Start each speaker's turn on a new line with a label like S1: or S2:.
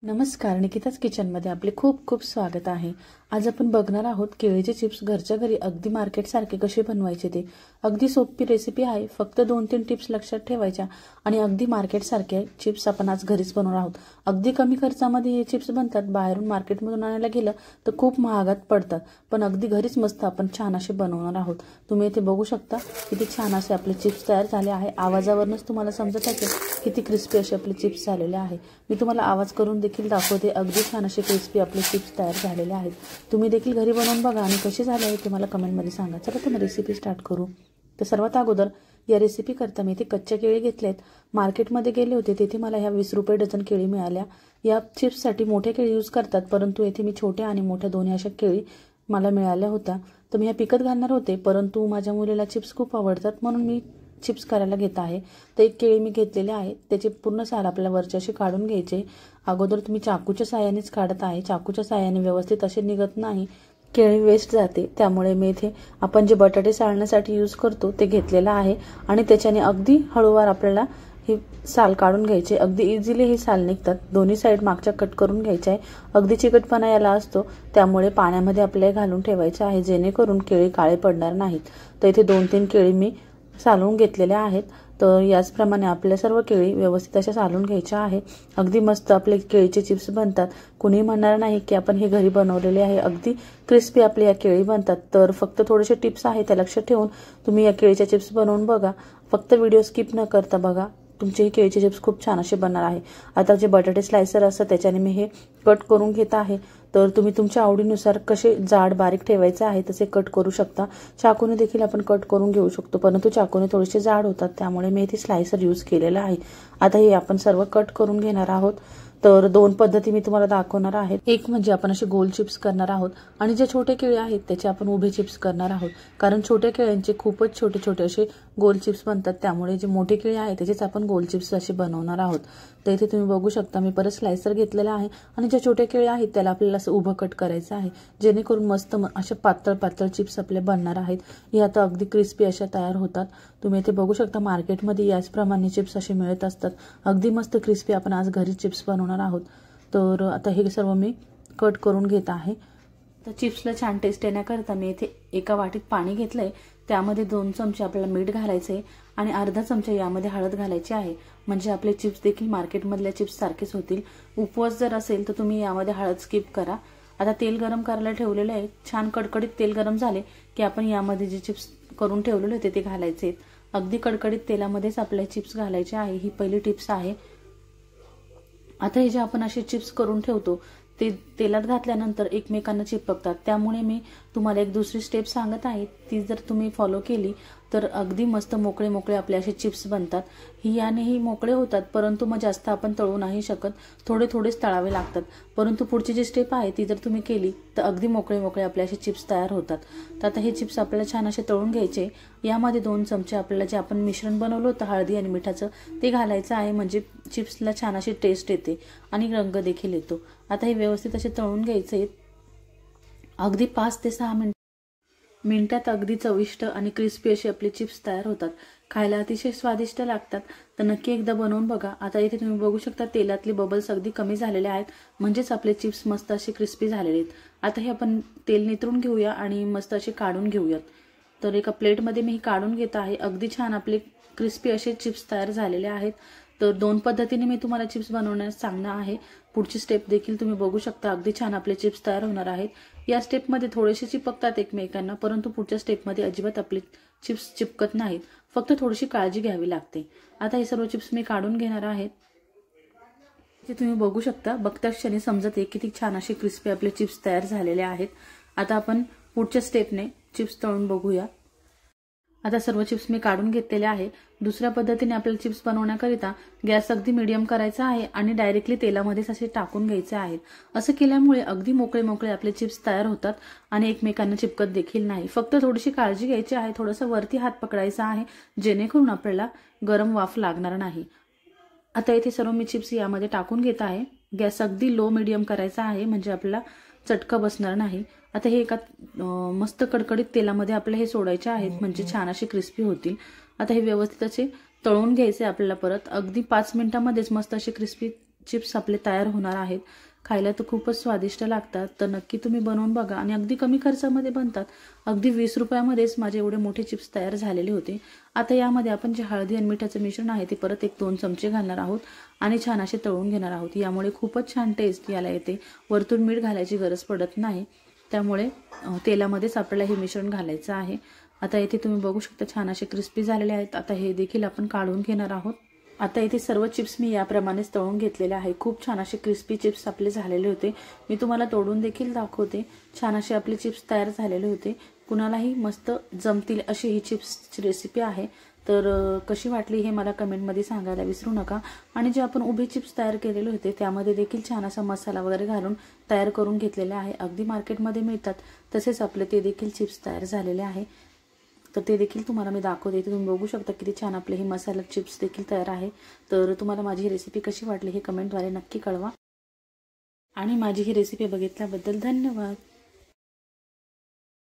S1: नमस्कार, निकिताच किचनमध्ये आपले खूप खूप स्वागत आहे। आज आपण बघणार आहोत केळीचे चिप्स घरच्या घरी अगदी मार्केट सारखे कसे बनवायचे ते। अगदी सोपी रेसिपी आहे, फक्त 2-3 टिप्स लक्षात ठेवायच्या आणि अगदी मार्केट सारखे चिप्स आपण आज घरीच बनवणार आहोत। अगदी कमी खर्चामध्ये हे चिप्स बनतात। बाहेरून मार्केटमधून आणायला गेलं तर खूप महागात पडतात, पण अगदी घरीच मस्त आपण छान असे बनवणार आहोत। तुम्ही इथे बघू शकता किती छान असे आपले चिप्स तयार झाले आहे। आवाजावरूनच तुम्हाला समजत असेल किती क्रिस्पी असे आपले चिप्स झालेले आहे। मी तुम्हाला आवाज करून देखील दाखवते। अगदी छान असे क्रिस्पी आपले चिप्स तयार झालेले आहेत। तुम्ही देखील घरी बनवून बघा आणि कसे झाले आहे ते मला कमेंटमध्ये सांगा। चला तर रेसिपी स्टार्ट करू। तर सर्वात अगोदर या रेसिपी करता मी इथे कच्चे केळी घेतलेत। मार्केटमध्ये गेले होते तिथे मला ह्या 20 रुपये डझन केळी मिळाल्या। या चिप्ससाठी मोठे केळी यूज करतात, परंतु इथे मी छोट्या आणि मोठ्या दोन्ही अशा केळी मला मिळाल्या होत्या। तर मी ह्या पिकत घालणार होते, परंतु माझ्या मुलीला चिप्स खूप आवडतात म्हणून मी चिप्स करायला घेत आहे। तर एक केळी मी घेतलेले आहे, त्याचे पूर्ण साल आपल्याला वरचे असे काढून घ्यायचे। अगोदर तुम्ही चाकूच्या साहाय्यानेच काढत आहे। चाकूच्या साहाय्याने व्यवस्थित असे निघत नाही, केळी वेस्ट जाते। त्यामुळे मी इथे आपण जे बटाटे साळण्यासाठी यूज करतो ते घेतलेला आहे आणि त्याच्याने अगदी हळूवार आपल्याला हे साल काढून घ्यायचे। अगदी इझिली हे साल निघतात। दोन्ही साइड मागच्या कट करून घ्यायचे आहे। अगदी चिकटपणा याला असतो, त्यामुळे पाण्यामध्ये आपल्याला घालून ठेवायचे आहे जेणेकरून केळी काळे पडणार नाहीत। तर इथे 2-3 केळी मी सालून घेतलेल्या आहेत। तर याचप्रमाणे आपल्या सर्व केळी व्यवस्थित अशा सालून घ्यायच्या आहे। अगदी मस्त आपले केळीचे चिप्स बनतात। कुणी म्हणणार नाही की आपण हे घरी बनवलेले आहे। अगदी क्रिस्पी आपले या केळी बनतात। तर फक्त थोडेसे टिप्स आहे त्या लक्षात ठेवून तुम्ही या केळीचे चिप्स बनवून बघा। फक्त व्हिडिओ स्किप न करता बघा, तुमचे केळीचे चिप्स खूप छान असे बनणार आहे। आता जे बटाटे स्लायसर असतात त्याच्याने मी हे कट करून घेत आहे। तर तुम्ही तुमच्या आवडीनुसार कसे जाड बारीक ठेवायचे आहे तसे कट करू शकता। चाकूने देखील आपण कट करून घेऊ शकतो, परंतु चाकूने थोडेसे जाड होतात, त्यामुळे मी इथे स्लायसर यूज केलेला आहे। आता हे आपण सर्व कट करून घेणार आहोत। तर 2 पद्धती मी तुम्हाला दाखवणार आहे। एक म्हणजे आपण असे गोल चिप्स करणार आहोत आणि जे छोटे केळी आहेत त्याचे आपण उभे चिप्स करणार आहोत, कारण छोट्या केळ्यांचे खूपच छोटे छोटे असे गोल चिप्स बनतात। त्यामुळे जे मोठे केळी आहेत त्याचेच आपण गोल चिप्स असे बनवणार आहोत। तर इथे तुम्ही बघू शकता मी परत स्लायसर घेतलेला आहे आणि जे छोटे केळी आहेत त्याला आपल्याला असं उभं कट करायचं आहे, जेणेकरून मस्त अशा पातळ पातळ चिप्स आपले बनणार आहेत। हे आता अगदी क्रिस्पी अशा तयार होतात। तुम्ही इथे बघू शकता मार्केटमध्ये याचप्रमाणे चिप्स असे मिळत असतात। अगदी मस्त क्रिस्पी आपण आज घरी चिप्स बनवणार आहोत। तर आता हे सर्व मी कट करून घेत आहे। तर चिप्सला छान टेस्ट येण्याकरता मी इथे एका वाटीत पाणी घेतलंय, त्यामध्ये 2 चमचे आपल्याला मीठ घालायचे आणि अर्धा चमचा यामध्ये हळद घालायची आहे, म्हणजे आपले चिप्स देखील मार्केटमधल्या चिप्स सारखेच होतील। उपवास जर असेल तर तुम्ही यामध्ये हळद स्किप करा। आता तेल गरम करायला ठेवलेले आहे। छान कडकडीत तेल गरम झाले की आपण यामध्ये जे चिप्स करून ठेवलेले होते ते घालायचे। अगदी कडकडीत तेलामध्येच आपले चिप्स घालायचे आहे। ही पहिली टिप्स आहे। आता हे जे आपण असे चिप्स करून ठेवतो ते तेलात घातल्यानंतर एकमेकांना चिपकतात, त्यामुळे मी तुम्हाला एक दुसरी स्टेप सांगत आहे, ती जर तुम्ही फॉलो केली तर अगदी मस्त मोकळे मोकळे आपले असे चिप्स बनतात। यानेही मोकळे होतात, परंतु मग जास्त आपण तळू नाही शकत, थोडे थोडेच तळावे लागतात। परंतु पुढची जी स्टेप आहे ती जर तुम्ही केली तर अगदी मोकळे मोकळे आपले असे चिप्स तयार होतात। तर आता हे चिप्स आपल्याला छान असे तळून घ्यायचे। यामध्ये 2 चमचे आपल्याला जे आपण मिश्रण बनवलं होतं हळदी आणि मिठाचं ते घालायचं आहे, म्हणजे चिप्सला छान अशी टेस्ट येते आणि रंग देखील येतो। आता हे व्यवस्थित असे तळून घ्यायचे। अगदी 5 ते 6 मिनिटात अगदी चविष्ट आणि क्रिस्पी असे आपले चिप्स तयार होतात। खायला अतिशय स्वादिष्ट लागतात। तर नक्की एकदा बनवून बघा। आता इथे तुम्ही बघू शकता तेलातले बबल्स अगदी कमी झालेले आहेत, म्हणजेच आपले चिप्स मस्त असे क्रिस्पी झालेले आहेत। आता हे आपण तेल नितरून घेऊया आणि मस्त असे काढून घेऊयात। तर एका प्लेटमध्ये मी काढून घेत आहे। अगदी छान आपले क्रिस्पी असे चिप्स तयार झालेले आहेत। तर 2 पद्धतीने मी तुम्हाला चिप्स बनवण्यास सांगणार आहे। पुढची स्टेप देखील तुम्ही बघू शकता। अगदी छान आपले चिप्स तयार होणार आहेत। या स्टेपमध्ये थोडेसे चिपकतात एकमेकांना, परंतु पुढच्या स्टेपमध्ये अजिबात आपले चिप्स चिपकत नाहीत, फक्त थोडीशी काळजी घ्यावी लागते। आता हे सर्व चिप्स मी काढून घेणार आहे। ते तुम्ही बघू शकता, बघताच क्षणी समजते किती छान असे क्रिस्पी आपले चिप्स तयार झालेले आहेत। आता आपण पुढच्या स्टेपने चिप्स तळून बघूया। आता सर्व चिप्स मी काढून घेतलेले आहे। दुसऱ्या पद्धतीने आपल्याला चिप्स बनवण्याकरिता गॅस अगदी मीडियम करायचा आहे आणि डायरेक्टली तेलामध्येच असे टाकून घ्यायचे आहेत। असं केल्यामुळे अगदी मोकळे मोकळे आपले चिप्स तयार होतात आणि एकमेकांना चिपकत देखील नाही। फक्त थोडीशी काळजी घ्यायची आहे, थोडंसं वरती हात पकडायचा आहे, जेणेकरून आपल्याला गरम वाफ लागणार नाही। आता इथे सर्व मी चिप्स यामध्ये टाकून घेत आहे। गॅस अगदी लो मीडियम करायचा आहे, म्हणजे आपल्याला चटका बसणार नाही। आता हे एका मस्त कडकडीत तेलामध्ये आपल्याला हे सोडायचे आहेत, म्हणजे छान असे क्रिस्पी होतील। आता हे व्यवस्थित असे तळून घ्यायचे आपल्याला परत। अगदी 5 मिनिटांमध्येच मस्त असे क्रिस्पी चिप्स आपले तयार होणार आहेत। खायला तर खूपच स्वादिष्ट लागतात, तर नक्की तुम्ही बनवून बघा आणि अगदी कमी खर्चामध्ये बनतात। अगदी 20 रुपयामध्येच माझे एवढे मोठे चिप्स तयार झालेले होते। आता यामध्ये आपण जे हळदी आणि मिठाचं मिश्रण आहे ते परत 1-2 चमचे घालणार आहोत आणि छान असे तळून घेणार आहोत। यामुळे खूपच छान टेस्ट याला येते, वरतून मीठ घालायची गरज पडत नाही, त्यामुळे तेलामध्येच आपल्याला हे मिश्रण घालायचं आहे। आता इथे तुम्ही बघू शकता छान असे क्रिस्पी झालेले आहेत। आता हे देखील आपण काढून घेणार आहोत। आता इथे सर्व चिप्स मी याप्रमाणेच तळून घेतलेले आहे। खूप छान असे क्रिस्पी चिप्स आपले झालेले होते। मी तुम्हाला तोडून देखील दाखवते। छान असे आपले चिप्स तयार झालेले होते। कुणालाही मस्त जमतील अशी ही चिप्सची रेसिपी आहे। तर कशी वाटली हे मला कमेंटमध्ये सांगायला विसरू नका। आणि जे आपण उभे चिप्स तयार केलेले होते त्यामध्ये देखील छान असा मसाला वगैरे घालून तयार करून घेतलेला आहे। अगदी मार्केटमध्ये मिळतात तसेच आपले ते देखील चिप्स तयार झालेले आहे। तर ते देखील तुम्हाला मी दाखवते। तुम्ही बघू शकता किती छान आपले हे मसाला चिप्स देखील तयार आहे। तर तुम्हाला माझी ही रेसिपी कशी वाटली हे कमेंटद्वारे नक्की कळवा आणि माझी ही रेसिपी बघितल्याबद्दल धन्यवाद।